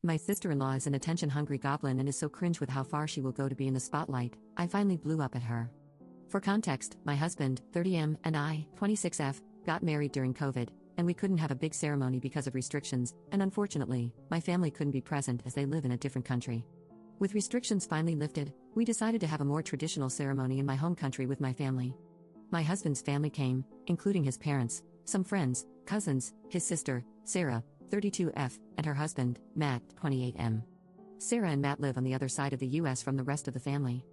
My sister-in-law is an attention-hungry goblin and is so cringe with how far she will go to be in the spotlight. I finally blew up at her. For context, my husband, 30M, and I, 26F, got married during COVID, and we couldn't have a big ceremony because of restrictions, and unfortunately, my family couldn't be present as they live in a different country. With restrictions finally lifted, we decided to have a more traditional ceremony in my home country with my family. My husband's family came, including his parents, some friends, cousins, his sister, Sarah, 32F, and her husband, Matt, 28M. Sarah and Matt live on the other side of the US from the rest of the family.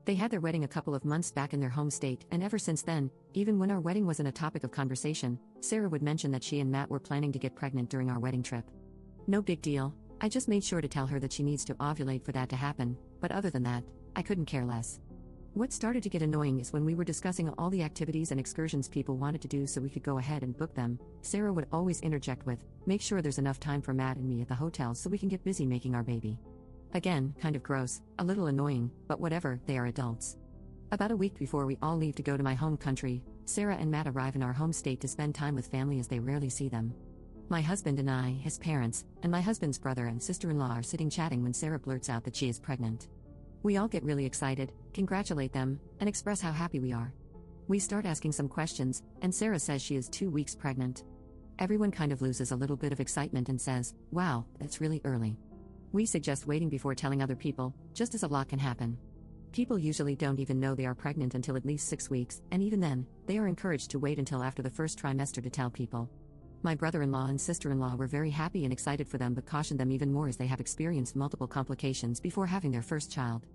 They had their wedding a couple of months back in their home state, and ever since then, even when our wedding wasn't a topic of conversation, Sarah would mention that she and Matt were planning to get pregnant during our wedding trip. No big deal, I just made sure to tell her that she needs to ovulate for that to happen, but other than that, I couldn't care less. What started to get annoying is when we were discussing all the activities and excursions people wanted to do so we could go ahead and book them, Sarah would always interject with, "Make sure there's enough time for Matt and me at the hotel so we can get busy making our baby." Again, kind of gross, a little annoying, but whatever, they are adults. About a week before we all leave to go to my home country, Sarah and Matt arrive in our home state to spend time with family as they rarely see them. My husband and I, his parents, and my husband's brother and sister-in-law are sitting chatting when Sarah blurts out that she is pregnant. We all get really excited, congratulate them, and express how happy we are. We start asking some questions, and Sarah says she is 2 weeks pregnant. Everyone kind of loses a little bit of excitement and says, "Wow, that's really early." We suggest waiting before telling other people, just as a lot can happen. People usually don't even know they are pregnant until at least 6 weeks, and even then, they are encouraged to wait until after the first trimester to tell people. My brother-in-law and sister-in-law were very happy and excited for them but cautioned them even more as they have experienced multiple complications before having their first child.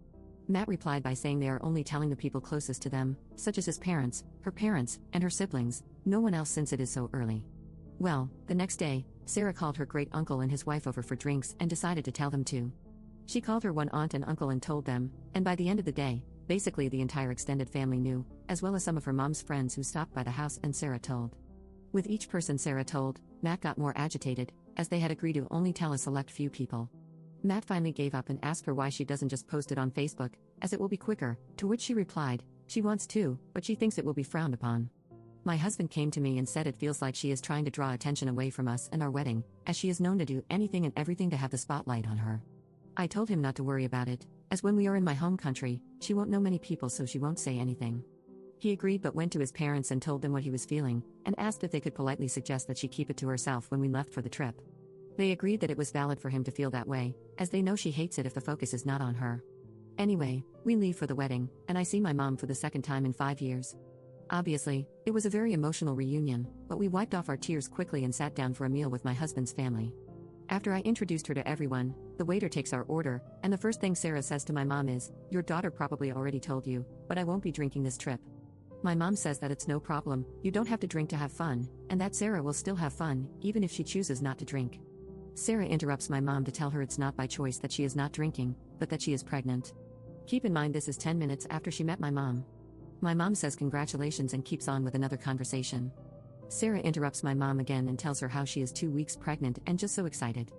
Matt replied by saying they are only telling the people closest to them, such as his parents, her parents, and her siblings, no one else since it is so early. Well, the next day, Sarah called her great-uncle and his wife over for drinks and decided to tell them too. She called her one aunt and uncle and told them, and by the end of the day, basically the entire extended family knew, as well as some of her mom's friends who stopped by the house and Sarah told. With each person Sarah told, Matt got more agitated, as they had agreed to only tell a select few people. Matt finally gave up and asked her why she doesn't just post it on Facebook, as it will be quicker, to which she replied, she wants to, but she thinks it will be frowned upon. My husband came to me and said it feels like she is trying to draw attention away from us and our wedding, as she is known to do anything and everything to have the spotlight on her. I told him not to worry about it, as when we are in my home country, she won't know many people so she won't say anything. He agreed but went to his parents and told them what he was feeling, and asked if they could politely suggest that she keep it to herself when we left for the trip. They agreed that it was valid for him to feel that way, as they know she hates it if the focus is not on her. Anyway, we leave for the wedding, and I see my mom for the second time in 5 years. Obviously, it was a very emotional reunion, but we wiped off our tears quickly and sat down for a meal with my husband's family. After I introduced her to everyone, the waiter takes our order, and the first thing Sarah says to my mom is, "Your daughter probably already told you, but I won't be drinking this trip." My mom says that it's no problem, you don't have to drink to have fun, and that Sarah will still have fun, even if she chooses not to drink. Sarah interrupts my mom to tell her it's not by choice that she is not drinking, but that she is pregnant. Keep in mind this is 10 minutes after she met my mom. My mom says congratulations and keeps on with another conversation. Sarah interrupts my mom again and tells her how she is 2 weeks pregnant and just so excited.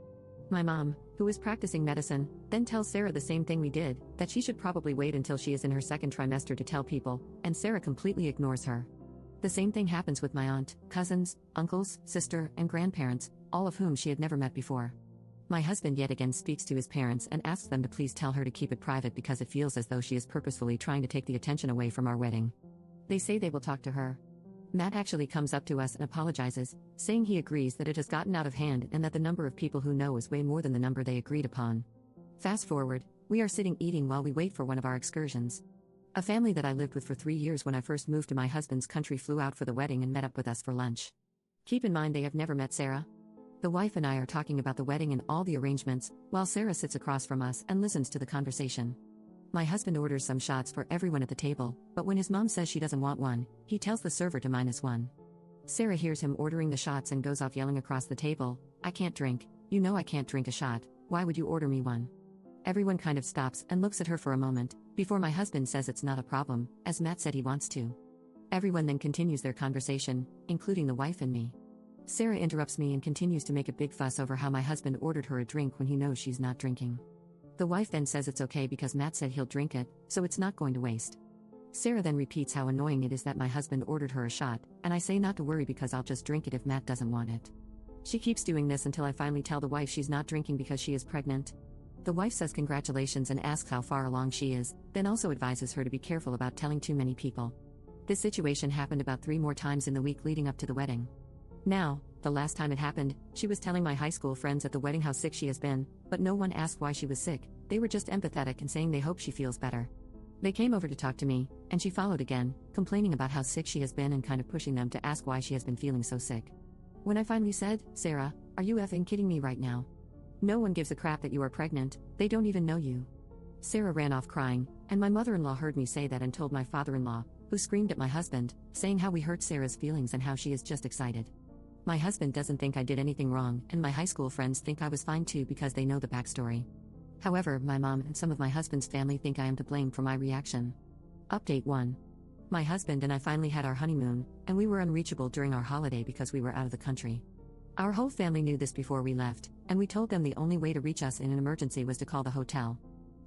My mom, who is practicing medicine, then tells Sarah the same thing we did, that she should probably wait until she is in her second trimester to tell people, and Sarah completely ignores her. The same thing happens with my aunt, cousins, uncles, sister, and grandparents, all of whom she had never met before. My husband yet again speaks to his parents and asks them to please tell her to keep it private because it feels as though she is purposefully trying to take the attention away from our wedding. They say they will talk to her. Matt actually comes up to us and apologizes, saying he agrees that it has gotten out of hand and that the number of people who know is way more than the number they agreed upon. Fast forward, we are sitting eating while we wait for one of our excursions. A family that I lived with for 3 years when I first moved to my husband's country flew out for the wedding and met up with us for lunch. Keep in mind they have never met Sarah. The wife and I are talking about the wedding and all the arrangements, while Sarah sits across from us and listens to the conversation. My husband orders some shots for everyone at the table, but when his mom says she doesn't want one, he tells the server to -1. Sarah hears him ordering the shots and goes off yelling across the table, "I can't drink, you know I can't drink a shot, why would you order me one?" Everyone kind of stops and looks at her for a moment, before my husband says it's not a problem, as Matt said he wants to. Everyone then continues their conversation, including the wife and me. Sarah interrupts me and continues to make a big fuss over how my husband ordered her a drink when he knows she's not drinking. The wife then says it's okay because Matt said he'll drink it, so it's not going to waste. Sarah then repeats how annoying it is that my husband ordered her a shot, and I say not to worry because I'll just drink it if Matt doesn't want it. She keeps doing this until I finally tell the wife she's not drinking because she is pregnant. The wife says congratulations and asks how far along she is, then also advises her to be careful about telling too many people. This situation happened about 3 more times in the week leading up to the wedding. Now, the last time it happened, she was telling my high school friends at the wedding how sick she has been, but no one asked why she was sick. They were just empathetic and saying they hope she feels better. They came over to talk to me, and she followed again, complaining about how sick she has been and kind of pushing them to ask why she has been feeling so sick. When I finally said, "Sarah, are you effing kidding me right now? No one gives a crap that you are pregnant, they don't even know you." Sarah ran off crying, and my mother-in-law heard me say that and told my father-in-law, who screamed at my husband, saying how we hurt Sarah's feelings and how she is just excited. My husband doesn't think I did anything wrong, and my high school friends think I was fine too because they know the backstory. However, my mom and some of my husband's family think I am to blame for my reaction. Update 1. My husband and I finally had our honeymoon, and we were unreachable during our holiday because we were out of the country. Our whole family knew this before we left, and we told them the only way to reach us in an emergency was to call the hotel.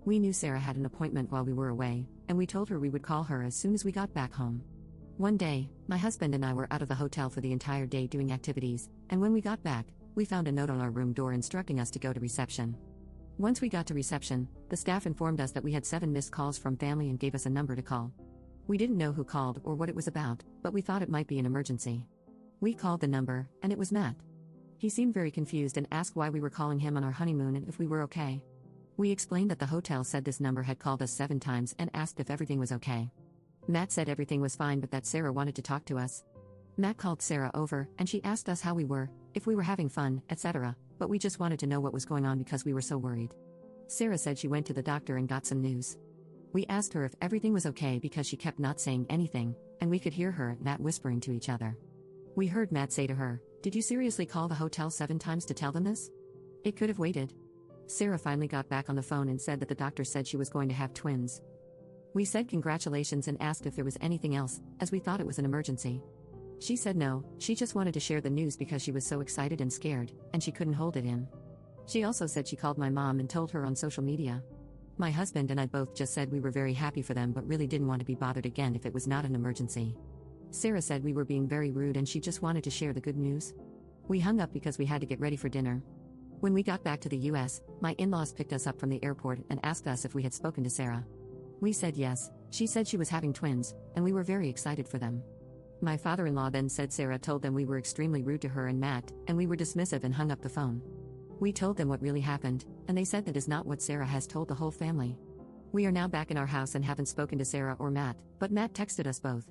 We knew Sarah had an appointment while we were away, and we told her we would call her as soon as we got back home. One day, my husband and I were out of the hotel for the entire day doing activities, and when we got back, we found a note on our room door instructing us to go to reception. Once we got to reception, the staff informed us that we had 7 missed calls from family and gave us a number to call. We didn't know who called or what it was about, but we thought it might be an emergency. We called the number, and it was Matt. He seemed very confused and asked why we were calling him on our honeymoon and if we were okay. We explained that the hotel said this number had called us 7 times and asked if everything was okay. Matt said everything was fine but that Sarah wanted to talk to us. Matt called Sarah over, and she asked us how we were, if we were having fun, etc., but we just wanted to know what was going on because we were so worried. Sarah said she went to the doctor and got some news. We asked her if everything was okay because she kept not saying anything, and we could hear her and Matt whispering to each other. We heard Matt say to her, "Did you seriously call the hotel 7 times to tell them this? It could have waited." Sarah finally got back on the phone and said that the doctor said she was going to have twins. We said congratulations and asked if there was anything else, as we thought it was an emergency. She said no, she just wanted to share the news because she was so excited and scared, and she couldn't hold it in. She also said she called my mom and told her on social media. My husband and I both just said we were very happy for them but really didn't want to be bothered again if it was not an emergency. Sarah said we were being very rude and she just wanted to share the good news. We hung up because we had to get ready for dinner. When we got back to the US, my in-laws picked us up from the airport and asked us if we had spoken to Sarah. We said yes. She said she was having twins, and we were very excited for them. My father-in-law then said Sarah told them we were extremely rude to her and Matt, and we were dismissive and hung up the phone. We told them what really happened, and they said that is not what Sarah has told the whole family. We are now back in our house and haven't spoken to Sarah or Matt, but Matt texted us both.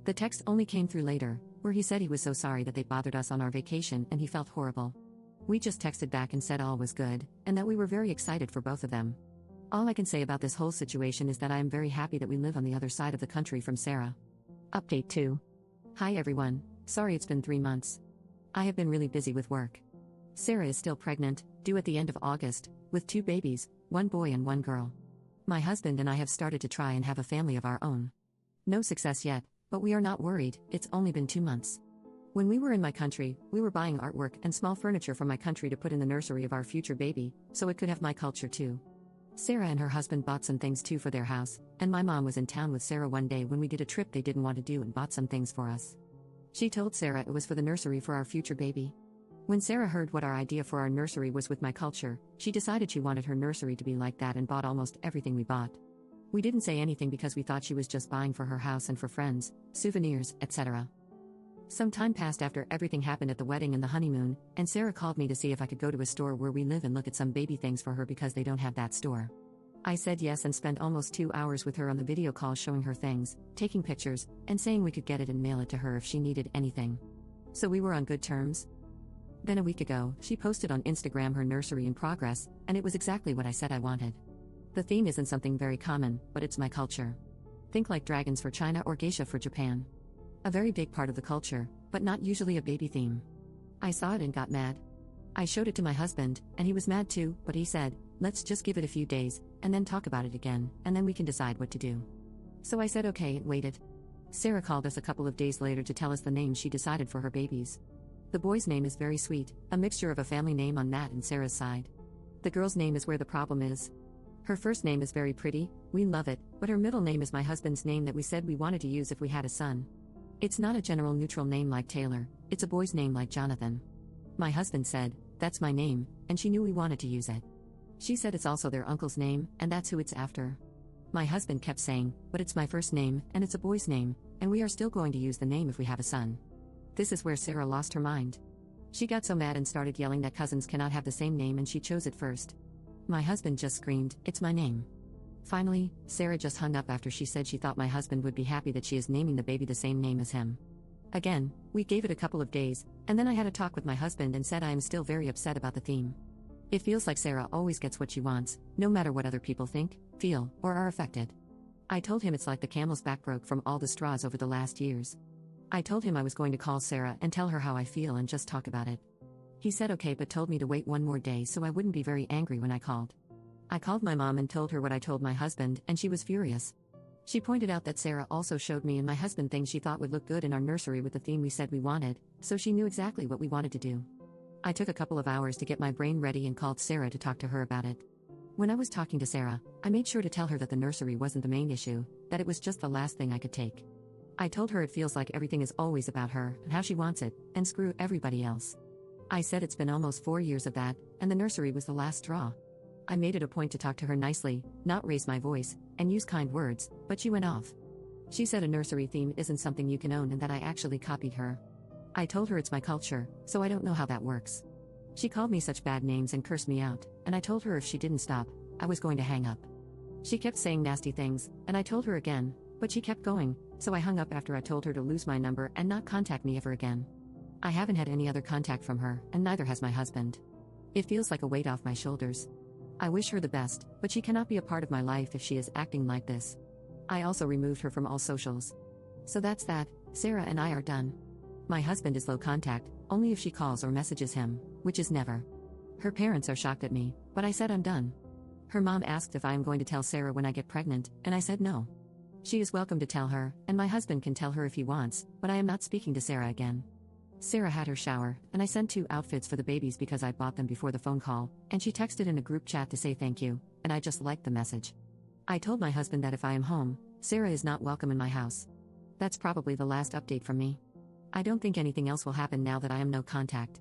The text only came through later, where he said he was so sorry that they bothered us on our vacation and he felt horrible. We just texted back and said all was good, and that we were very excited for both of them. All I can say about this whole situation is that I am very happy that we live on the other side of the country from Sarah. Update 2. Hi everyone, sorry it's been 3 months. I have been really busy with work. Sarah is still pregnant, due at the end of August, with 2 babies, 1 boy and 1 girl. My husband and I have started to try and have a family of our own. No success yet, but we are not worried, it's only been 2 months. When we were in my country, we were buying artwork and small furniture from my country to put in the nursery of our future baby, so it could have my culture too. Sarah and her husband bought some things too for their house, and my mom was in town with Sarah one day when we did a trip they didn't want to do and bought some things for us. She told Sarah it was for the nursery for our future baby. When Sarah heard what our idea for our nursery was with my culture, she decided she wanted her nursery to be like that and bought almost everything we bought. We didn't say anything because we thought she was just buying for her house and for friends, souvenirs, etc. Some time passed after everything happened at the wedding and the honeymoon, and Sarah called me to see if I could go to a store where we live and look at some baby things for her because they don't have that store. I said yes and spent almost 2 hours with her on the video call showing her things, taking pictures, and saying we could get it and mail it to her if she needed anything. So we were on good terms. Then a week ago, she posted on Instagram her nursery in progress, and it was exactly what I said I wanted. The theme isn't something very common, but it's my culture. Think like dragons for China or geisha for Japan. A very big part of the culture, but not usually a baby theme. I saw it and got mad. I showed it to my husband, and he was mad too, but he said, let's just give it a few days, and then talk about it again, and then we can decide what to do. So I said okay and waited. Sarah called us a couple of days later to tell us the name she decided for her babies. The boy's name is very sweet, a mixture of a family name on Matt and Sarah's side. The girl's name is where the problem is. Her first name is very pretty, we love it, but her middle name is my husband's name that we said we wanted to use if we had a son. It's not a general neutral name like Taylor, it's a boy's name like Jonathan. My husband said, "That's my name," and she knew we wanted to use it. She said it's also their uncle's name, and that's who it's after. My husband kept saying, "But it's my first name, and it's a boy's name, and we are still going to use the name if we have a son." This is where Sarah lost her mind. She got so mad and started yelling that cousins cannot have the same name and she chose it first. My husband just screamed, "It's my name." Finally, Sarah just hung up after she said she thought my husband would be happy that she is naming the baby the same name as him. Again, we gave it a couple of days, and then I had a talk with my husband and said I am still very upset about the theme. It feels like Sarah always gets what she wants, no matter what other people think, feel, or are affected. I told him it's like the camel's back broke from all the straws over the last years. I told him I was going to call Sarah and tell her how I feel and just talk about it. He said okay but told me to wait one more day so I wouldn't be very angry when I called. I called my mom and told her what I told my husband, and she was furious. She pointed out that Sarah also showed me and my husband things she thought would look good in our nursery with the theme we said we wanted, so she knew exactly what we wanted to do. I took a couple of hours to get my brain ready and called Sarah to talk to her about it. When I was talking to Sarah, I made sure to tell her that the nursery wasn't the main issue, that it was just the last thing I could take. I told her it feels like everything is always about her and how she wants it, and screw everybody else. I said it's been almost 4 years of that, and the nursery was the last straw. I made it a point to talk to her nicely, not raise my voice, and use kind words, but she went off. She said a nursery theme isn't something you can own and that I actually copied her. I told her it's my culture, so I don't know how that works. She called me such bad names and cursed me out, and I told her if she didn't stop, I was going to hang up. She kept saying nasty things, and I told her again, but she kept going, so I hung up after I told her to lose my number and not contact me ever again. I haven't had any other contact from her, and neither has my husband. It feels like a weight off my shoulders. I wish her the best, but she cannot be a part of my life if she is acting like this. I also removed her from all socials. So that's that, Sarah and I are done. My husband is low contact, only if she calls or messages him, which is never. Her parents are shocked at me, but I said I'm done. Her mom asked if I am going to tell Sarah when I get pregnant, and I said no. She is welcome to tell her, and my husband can tell her if he wants, but I am not speaking to Sarah again. Sarah had her shower, and I sent 2 outfits for the babies because I bought them before the phone call, and she texted in a group chat to say thank you, and I just liked the message. I told my husband that if I am home, Sarah is not welcome in my house. That's probably the last update from me. I don't think anything else will happen now that I am no contact.